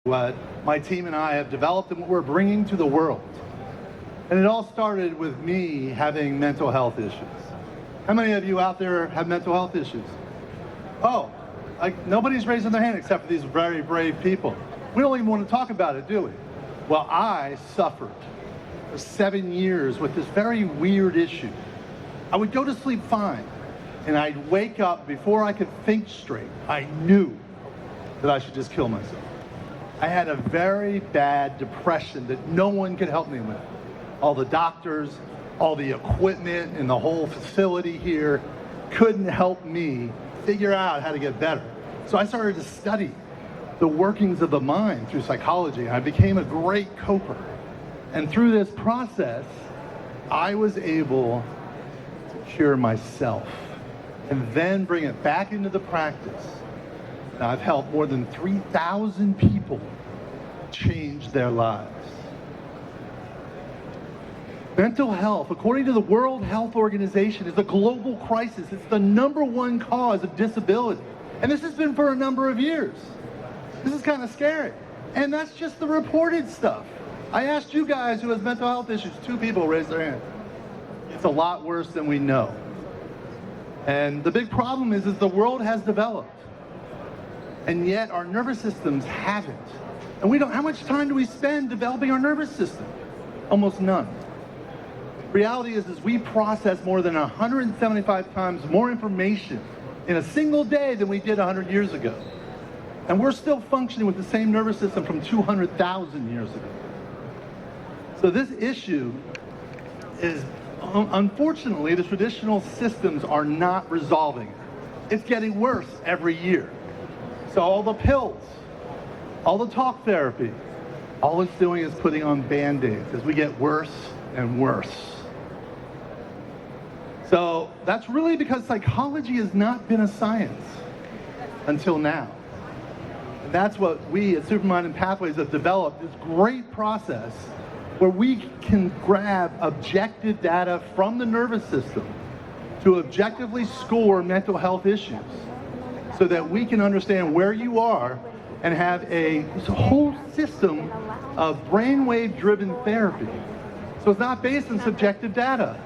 what my team and I have developed and what we're bringing to the world. And it all started with me having mental health issues. How many of you out there have mental health issues? Oh, like nobody's raising their hand except for these very brave people. We don't even want to talk about it, do we? Well, I suffered for 7 years with this very weird issue. I would go to sleep fine, and I'd wake up before I could think straight. I knew that I should just kill myself. I had a very bad depression that no one could help me with. All the doctors, all the equipment in the whole facility here couldn't help me figure out how to get better. So I started to study the workings of the mind through psychology. I became a great coper. And through this process, I was able to cure myself and then bring it back into the practice. Now, I've helped more than 3,000 people change their lives. Mental health, according to the World Health Organization, is a global crisis. It's the #1 cause of disability. And this has been for a number of years. This is kind of scary. And that's just the reported stuff. I asked you guys who has mental health issues. 2 people raised their hand. It's a lot worse than we know. And the big problem is the world has developed. And yet our nervous systems haven't. And we don't, how much time do we spend developing our nervous system? Almost none. Reality is we process more than 175 times more information in a single day than we did 100 years ago. And we're still functioning with the same nervous system from 200,000 years ago. So this issue is, unfortunately, the traditional systems are not resolving it. It's getting worse every year. So all the pills, all the talk therapy, all it's doing is putting on Band-Aids as we get worse and worse. So that's really because psychology has not been a science until now. And that's what we at Supermind and Pathways have developed, this great process where we can grab objective data from the nervous system to objectively score mental health issues so that we can understand where you are and have a whole system of brainwave-driven therapy. So it's not based on subjective data.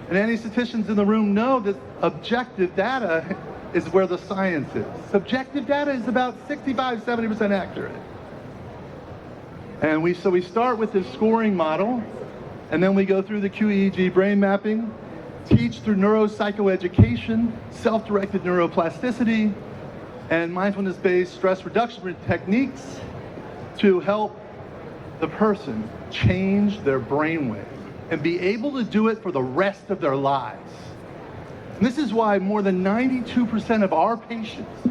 And any statisticians in the room know that objective data is where the science is. Subjective data is about 65–70% accurate. And we start with this scoring model, and then we go through the QEEG brain mapping, teach through neuropsychoeducation, self-directed neuroplasticity, and mindfulness-based stress reduction techniques to help the person change their brainwave and be able to do it for the rest of their lives. And this is why more than 92% of our patients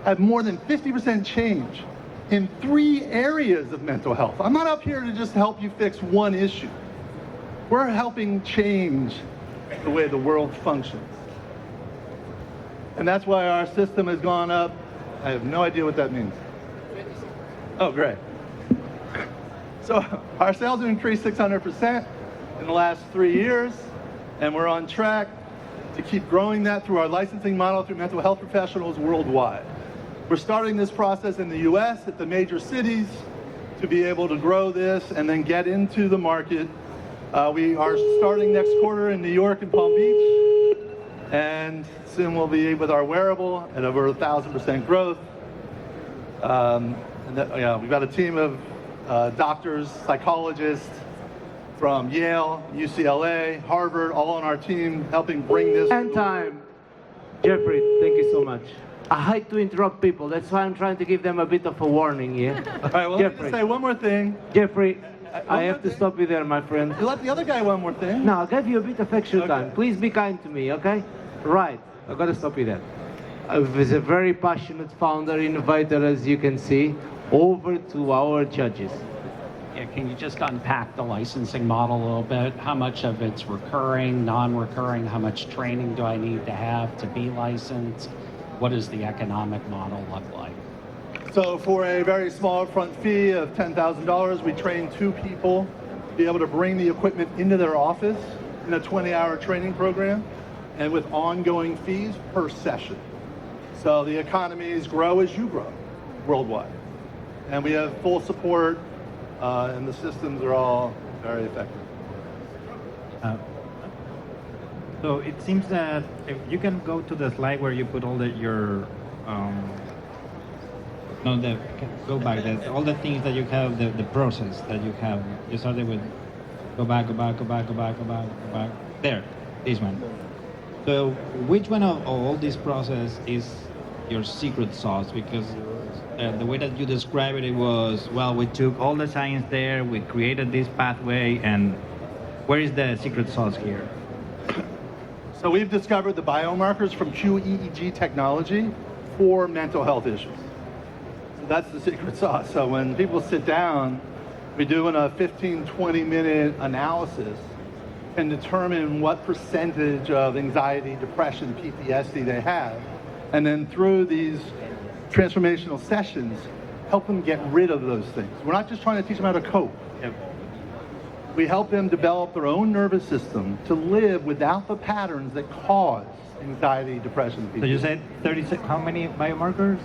have more than 50% change in 3 areas of mental health. I'm not up here to just help you fix one issue. We're helping change the way the world functions. And that's why our system has gone up. I have no idea what that means. Oh, great. So our sales have increased 600% in the last 3 years, and we're on track to keep growing that through our licensing model through mental health professionals worldwide. We're starting this process in the US at the major cities to be able to grow this and then get into the market. We are starting next quarter in New York and Palm Beach, and soon we'll be with our wearable at over 1,000% growth. We've got a team of doctors, psychologists from Yale, UCLA, Harvard, all on our team helping bring this. And time. Jeffrey, thank you so much. I hate to interrupt people. That's why I'm trying to give them a bit of a warning here. All right, well, let me just say one more thing. Jeffrey, I have to stop you there, my friend. You let the other guy one more thing. No, I'll give you a bit of extra time. Please be kind to me, okay? Right, I've got to stop you there. He's a very passionate founder, innovator, as you can see. Over to our judges. Yeah, can you just unpack the licensing model a little bit? How much of it's recurring, non-recurring? How much training do I need to have to be licensed? What does the economic model look like? So for a very small upfront fee of $10,000, we train 2 people to be able to bring the equipment into their office in a 20-hour training program, and with ongoing fees per session. So the economies grow as you grow worldwide. And we have full support, and the systems are all very effective. So it seems that if you can go to the slide where you put all your go back. All the things that you have, the process that you have. You started with go back. There, this one. So which one of all this process is your secret sauce? Because the way that you described it, it was, well, we took all the science there, we created this pathway, and where is the secret sauce here? So we've discovered the biomarkers from QEEG technology for mental health issues. So that's the secret sauce. So when people sit down, we do a 15, 20-minute analysis and determine what percentage of anxiety, depression, PTSD they have. And then through these transformational sessions, help them get rid of those things. We're not just trying to teach them how to cope. Yep. We help them develop their own nervous system to live without the patterns that cause anxiety, depression, PTSD. So you said 36, how many biomarkers?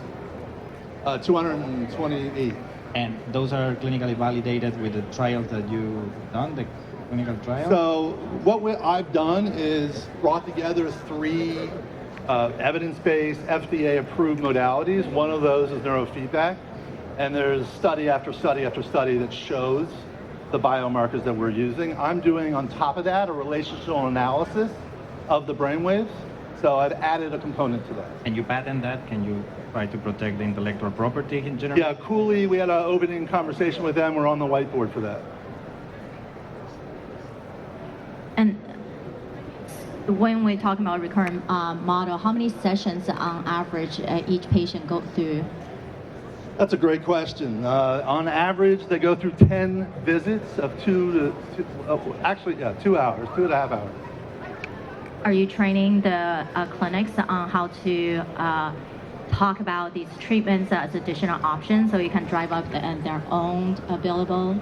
228. And those are clinically validated with the trials that you've done, the clinical trials? So what I've done is brought together 3 evidence-based, FDA-approved modalities. One of those is neurofeedback. And there's study after study after study that shows the biomarkers that we're using. I'm doing on top of that a relational analysis of the brainwaves. So I've added a component to that. And you patent that? Can you try to protect the intellectual property in general? Yeah, Cooley, we had an opening conversation with them. We're on the whiteboard for that. And when we talk about recurrent model, how many sessions on average each patient go through? That's a great question. On average, they go through 10 visits of 2 hours, 2.5 hours. Are you training the clinics on how to talk about these treatments as additional options so you can drive up their own available?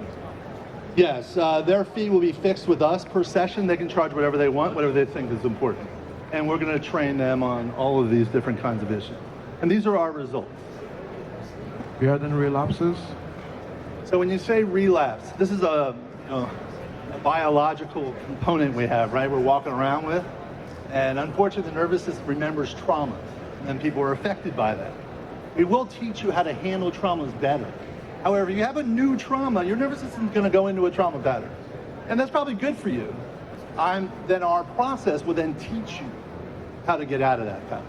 Yes, their fee will be fixed with us per session. They can charge whatever they want, whatever they think is important. And we're going to train them on all of these different kinds of issues. And these are our results. You had any relapses? So when you say relapse, this is a biological component we have, right? We're walking around with. And unfortunately, the nervous system remembers trauma, and people are affected by that. We will teach you how to handle traumas better. However, you have a new trauma, your nervous system is going to go into a trauma pattern. And that's probably good for you. Then our process will then teach you how to get out of that pattern.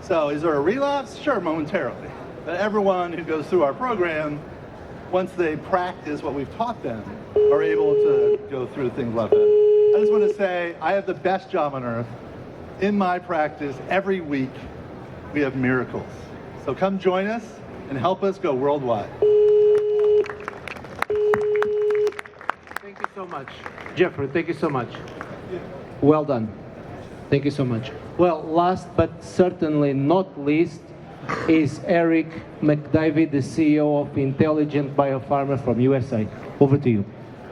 So is there a relapse? Sure, momentarily. But everyone who goes through our program, once they practice what we've taught them, are able to go through things like that. I just want to say, I have the best job on earth. In my practice, every week, we have miracles. So come join us and help us go worldwide. Thank you so much. Jeffrey, thank you so much. Well done. Thank you so much. Well, last but certainly not least is Eric McDavid, the CEO of Intelligent Biopharma from USA. Over to you.